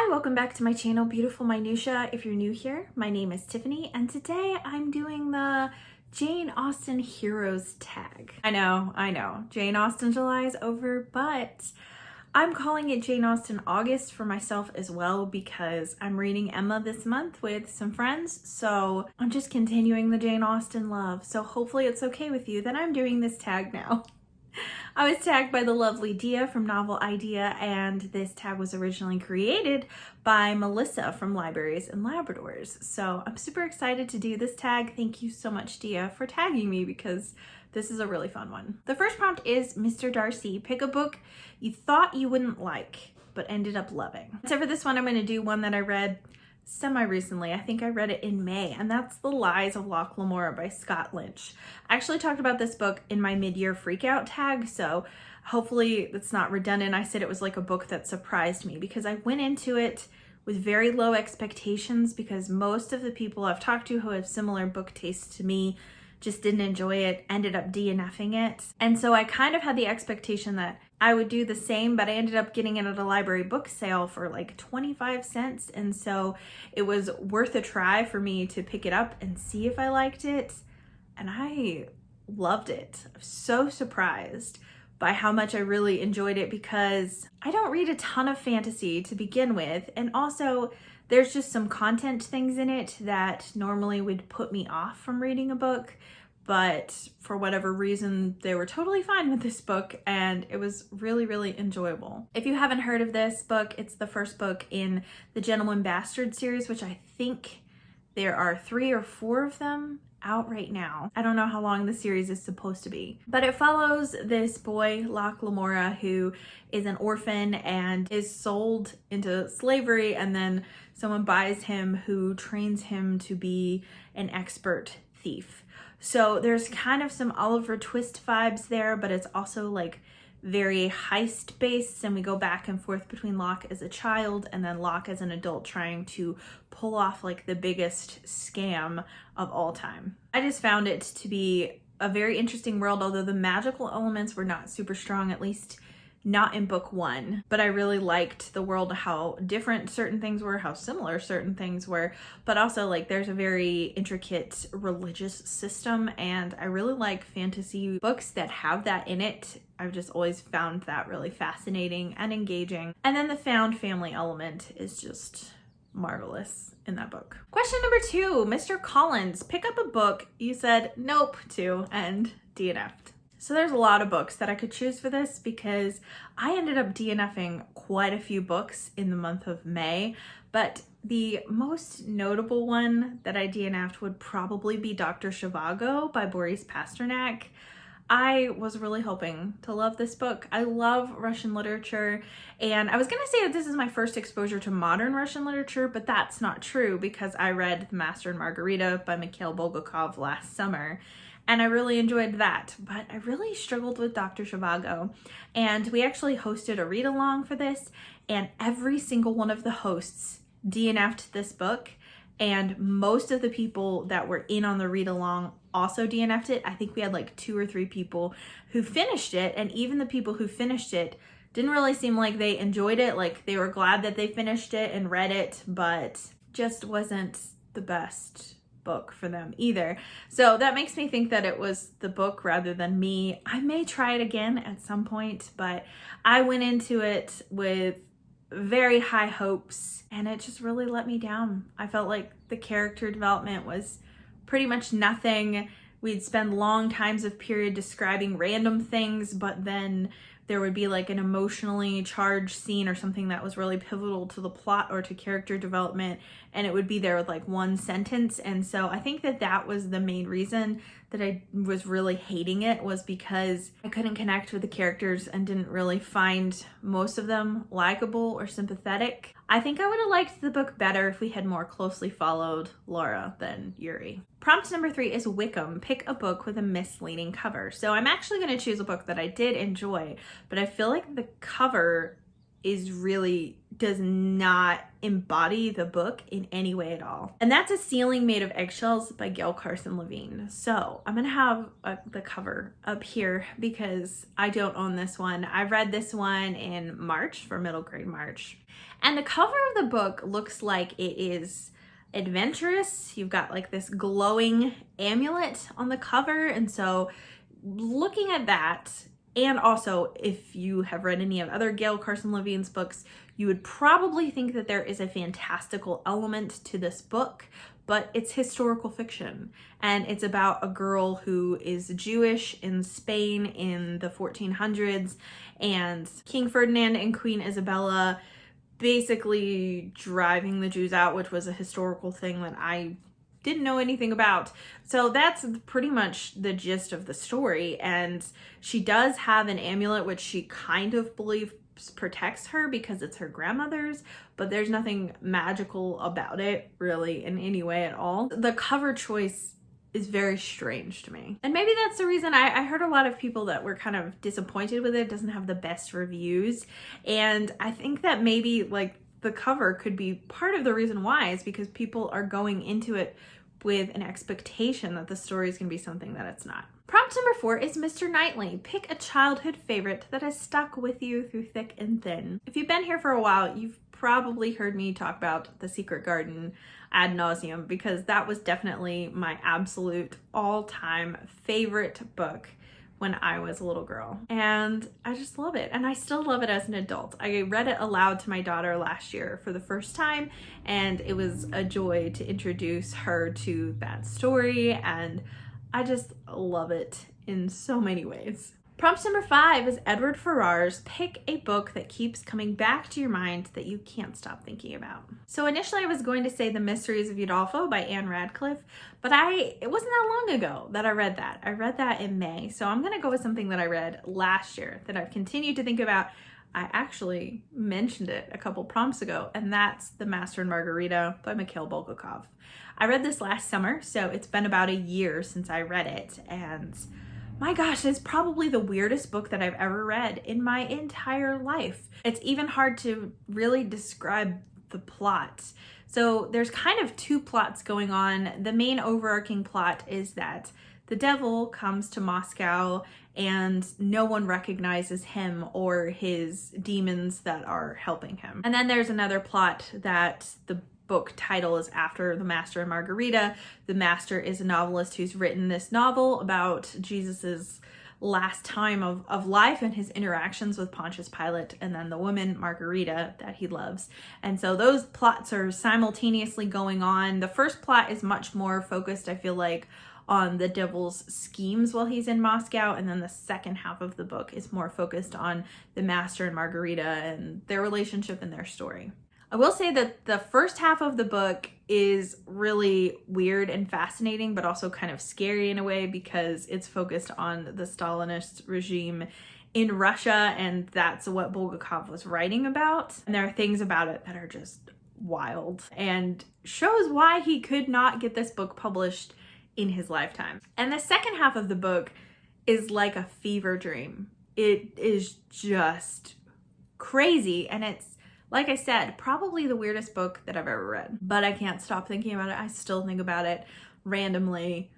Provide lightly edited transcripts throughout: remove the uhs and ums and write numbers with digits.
Hi, welcome back to my channel, Beautiful Minutia. If you're new here, my name is Tiffany, and today I'm doing the Jane Austen Heroes tag. I know, Jane Austen July is over, but I'm calling it Jane Austen August for myself as well because I'm reading Emma this month with some friends, so I'm just continuing the Jane Austen love. So hopefully it's okay with you that I'm doing this tag now. I was tagged by the lovely Dia from Novel Idea, and this tag was originally created by Melissa from Libraries and Labradors. So I'm super excited to do this tag. Thank you so much, Dia, for tagging me because this is a really fun one. The first prompt is Mr. Darcy, pick a book you thought you wouldn't like, but ended up loving. So for this one, I'm going to do one that I read semi-recently. I think I read it in May, and that's The Lies of Loch Lamora by Scott Lynch. I actually talked about this book in my mid-year freakout tag, so hopefully it's not redundant. I said it was like a book that surprised me because I went into it with very low expectations because most of the people I've talked to who have similar book tastes to me just didn't enjoy it, ended up DNFing it. And so I kind of had the expectation that I would do the same, but I ended up getting it at a library book sale for like 25 cents. And so it was worth a try for me to pick it up and see if I liked it. And I loved it. I'm so surprised by how much I really enjoyed it because I don't read a ton of fantasy to begin with. And also there's just some content things in it that normally would put me off from reading a book. But for whatever reason, they were totally fine with this book and it was really, really enjoyable. If you haven't heard of this book, it's the first book in the Gentleman Bastard series, which I think there are 3 or 4 of them out right now. I don't know how long the series is supposed to be, but it follows this boy, Loch Lamora, who is an orphan and is sold into slavery, and then someone buys him who trains him to be an expert thief. So there's kind of some Oliver Twist vibes there, but it's also like very heist based, and we go back and forth between Locke as a child and then Locke as an adult trying to pull off like the biggest scam of all time. I just found it to be a very interesting world, although the magical elements were not super strong, at least not in book 1, but I really liked the world, how different certain things were, how similar certain things were, but also like there's a very intricate religious system, and I really like fantasy books that have that in it. I've just always found that really fascinating and engaging. And then the found family element is just marvelous in that book. Question number 2, Mr. Collins, pick up a book you said nope to and DNF'd. So there's a lot of books that I could choose for this because I ended up DNFing quite a few books in the month of May, but the most notable one that I DNF'd would probably be Dr. Zhivago by Boris Pasternak. I was really hoping to love this book. I love Russian literature, and I was gonna say that this is my first exposure to modern Russian literature, but that's not true because I read The Master and Margarita by Mikhail Bulgakov last summer, and I really enjoyed that, but I really struggled with Dr. Zhivago. And we actually hosted a read-along for this, and every single one of the hosts DNF'd this book, and most of the people that were in on the read-along also DNF'd it. I think we had like 2 or 3 people who finished it, and even the people who finished it didn't really seem like they enjoyed it. Like they were glad that they finished it and read it, but just wasn't the best book for them either. So that makes me think that it was the book rather than me. I may try it again at some point, but I went into it with very high hopes and it just really let me down. I felt like the character development was pretty much nothing. We'd spend long times of period describing random things, but then there would be like an emotionally charged scene or something that was really pivotal to the plot or to character development, and it would be there with like 1 sentence. And so I think that that was the main reason that I was really hating it, was because I couldn't connect with the characters and didn't really find most of them likable or sympathetic. I think I would have liked the book better if we had more closely followed Laura than Yuri. Prompt number 3 is Wickham, pick a book with a misleading cover. So I'm actually going to choose a book that I did enjoy, but I feel like the cover does not embody the book in any way at all. And that's A Ceiling Made of Eggshells by Gail Carson Levine. So I'm gonna have the cover up here because I don't own this one. I read this one in March, for middle grade March. And the cover of the book looks like it is adventurous. You've got like this glowing amulet on the cover. And so looking at that, and also if you have read any of other Gail Carson Levine's books, you would probably think that there is a fantastical element to this book, but it's historical fiction. And it's about a girl who is Jewish in Spain in the 1400s, and King Ferdinand and Queen Isabella basically driving the Jews out, which was a historical thing that I didn't know anything about. So that's pretty much the gist of the story. And she does have an amulet, which she kind of believes protects her because it's her grandmother's, but there's nothing magical about it really in any way at all. The cover choice is very strange to me. And maybe that's the reason I heard a lot of people that were kind of disappointed with it. It doesn't have the best reviews. And I think that maybe like the cover could be part of the reason why, is because people are going into it with an expectation that the story is going to be something that it's not. Prompt number 4 is Mr. Knightley. Pick a childhood favorite that has stuck with you through thick and thin. If you've been here for a while, you've probably heard me talk about The Secret Garden ad nauseum, because that was definitely my absolute all-time favorite book when I was a little girl. And I just love it. And I still love it as an adult. I read it aloud to my daughter last year for the first time, and it was a joy to introduce her to that story. And I just love it in so many ways. Prompt number 5 is Edward Ferrars. Pick a book that keeps coming back to your mind that you can't stop thinking about. So initially I was going to say The Mysteries of Udolpho by Anne Radcliffe, but it wasn't that long ago that I read that. I read that in May. So I'm gonna go with something that I read last year that I've continued to think about. I actually mentioned it a couple prompts ago, and that's The Master and Margarita by Mikhail Bulgakov. I read this last summer, so it's been about a year since I read it, and my gosh, it's probably the weirdest book that I've ever read in my entire life. It's even hard to really describe the plot. So there's kind of 2 plots going on. The main overarching plot is that the devil comes to Moscow and no one recognizes him or his demons that are helping him. And then there's another plot that the book title is after The Master and Margarita. The Master is a novelist who's written this novel about Jesus's last time of life and his interactions with Pontius Pilate, and then the woman Margarita that he loves. And so those plots are simultaneously going on. The first plot is much more focused, I feel like, on the devil's schemes while he's in Moscow, and then the second half of the book is more focused on the Master and Margarita and their relationship and their story. I will say that the first half of the book is really weird and fascinating, but also kind of scary in a way, because it's focused on the Stalinist regime in Russia, and that's what Bulgakov was writing about. And there are things about it that are just wild and shows why he could not get this book published in his lifetime. And the second half of the book is like a fever dream. It is just crazy, and it's, like I said, probably the weirdest book that I've ever read, but I can't stop thinking about it. I still think about it randomly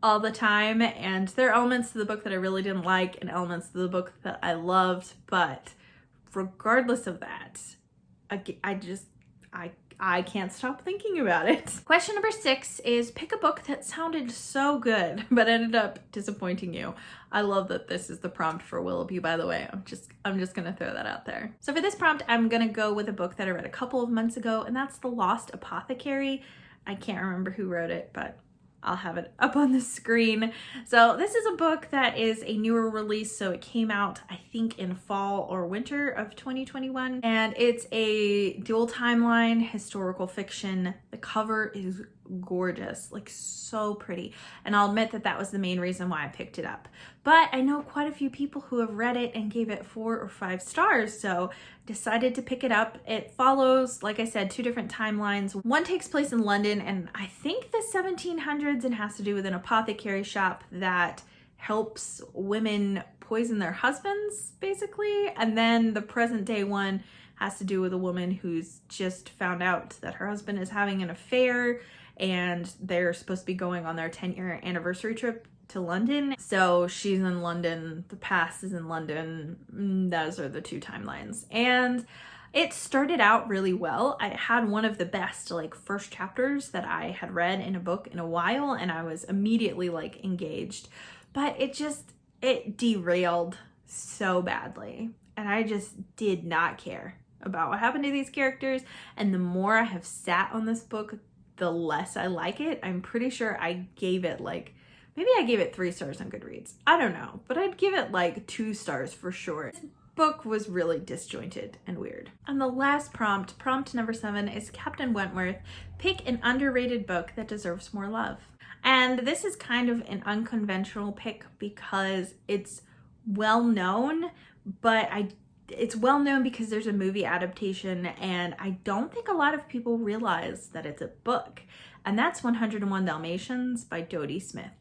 all the time, and there are elements to the book that I really didn't like and elements to the book that I loved, but regardless of that, I can't stop thinking about it. Question number 6 is pick a book that sounded so good but ended up disappointing you. I love that this is the prompt for Willoughby, by the way. I'm just gonna throw that out there. So for this prompt, I'm gonna go with a book that I read a couple of months ago, and that's The Lost Apothecary. I can't remember who wrote it, but I'll have it up on the screen. So this is a book that is a newer release. So it came out, I think, in fall or winter of 2021. And it's a dual timeline historical fiction. The cover is gorgeous, like so pretty. And I'll admit that that was the main reason why I picked it up. But I know quite a few people who have read it and gave it 4 or 5 stars, so decided to pick it up. It follows, like I said, 2 different timelines. One takes place in London, and I think the 1700s, and has to do with an apothecary shop that helps women poison their husbands, basically. And then the present day one has to do with a woman who's just found out that her husband is having an affair, and they're supposed to be going on their 10-year anniversary trip to London. So she's in London, the past is in London. Those are the two timelines. And it started out really well. I had one of the best like first chapters that I had read in a book in a while, and I was immediately like engaged, but it derailed so badly, and I just did not care about what happened to these characters. And the more I have sat on this book, the less I like it. I'm pretty sure I gave it like, maybe I gave it 3 stars on Goodreads. I don't know, but I'd give it like 2 stars for sure. This book was really disjointed and weird. And the last prompt number 7, is Captain Wentworth, pick an underrated book that deserves more love. And this is kind of an unconventional pick because it's well known, but it's well known because there's a movie adaptation, and I don't think a lot of people realize that it's a book. And that's 101 Dalmatians by Dodie Smith.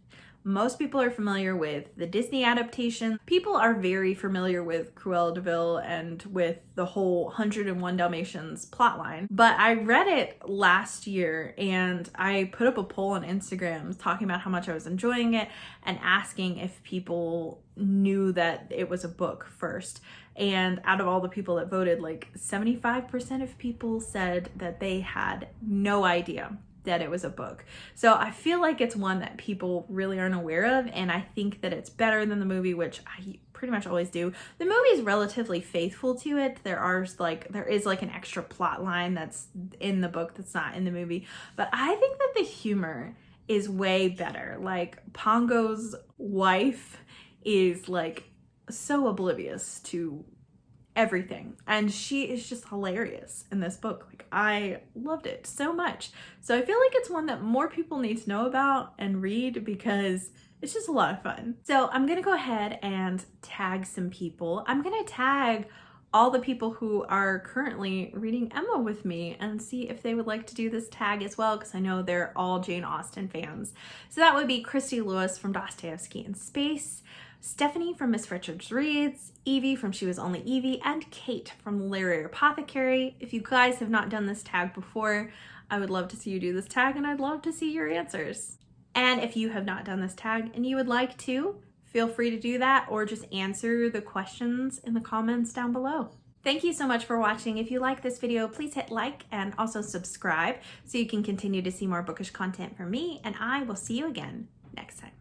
Most people are familiar with the Disney adaptation. People are very familiar with Cruella de Vil and with the whole 101 Dalmatians plotline. But I read it last year, and I put up a poll on Instagram talking about how much I was enjoying it and asking if people knew that it was a book first. And out of all the people that voted, like 75% of people said that they had no idea that it was a book. So I feel like it's one that people really aren't aware of, and I think that it's better than the movie, which I pretty much always do. The movie is relatively faithful to it. There is like an extra plot line that's in the book that's not in the movie, but I think that the humor is way better. Like Pongo's wife is like so oblivious to everything, and she is just hilarious in this book. Like, I loved it so much. So I feel like it's one that more people need to know about and read because it's just a lot of fun. So I'm gonna go ahead and tag some people. I'm gonna tag all the people who are currently reading Emma with me and see if they would like to do this tag as well, because I know they're all Jane Austen fans. So that would be Christy Lewis from Dostoevsky in Space, Stephanie from Miss Richards Reads, Evie from She Was Only Evie, and Kate from the Literary Apothecary. If you guys have not done this tag before, I would love to see you do this tag, and I'd love to see your answers. And if you have not done this tag and you would like to, feel free to do that, or just answer the questions in the comments down below. Thank you so much for watching. If you like this video, please hit like and also subscribe so you can continue to see more bookish content from me, and I will see you again next time.